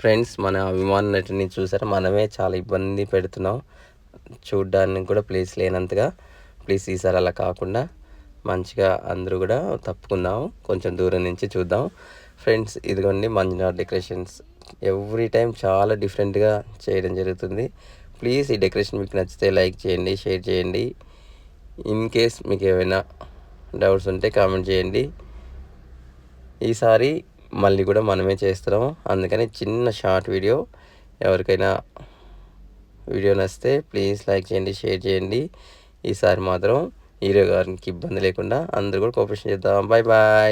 Friends, మన అభిమాన నటిని చూసారా, మనమే చాలా ఇబ్బంది పెడుతున్నాం. చూడ్డానికి కూడా ప్లేస్ లేనంతగా. ప్లీజ్ ఈసారి అలా కాకుండా మంచిగా అందరూ కూడా తప్పుకుందాం, కొంచెం దూరం నుంచి చూద్దాం. ఫ్రెండ్స్, ఇదిగోండి మంజునాథ్ డెకరేషన్స్. ఎవ్రీ టైం చాలా డిఫరెంట్గా చేయడం జరుగుతుంది. ప్లీజ్ ఈ డెకరేషన్ మీకు నచ్చితే లైక్ చేయండి, షేర్ చేయండి. ఇన్ కేస్ మీకు ఏమైనా డౌట్స్ ఉంటే కామెంట్ చేయండి. ఈసారి మళ్ళీ కూడా మనమే చేస్తున్నాము, అందుకని చిన్న షార్ట్ వీడియో. ఎవరికైనా వీడియో నచ్చితే ప్లీజ్ లైక్ చేయండి, షేర్ చేయండి. ఈసారి మాత్రం హీరో గారికి ఇబ్బంది లేకుండా అందరూ కూడా కోఆపరేషన్ చేద్దాం. Bye bye.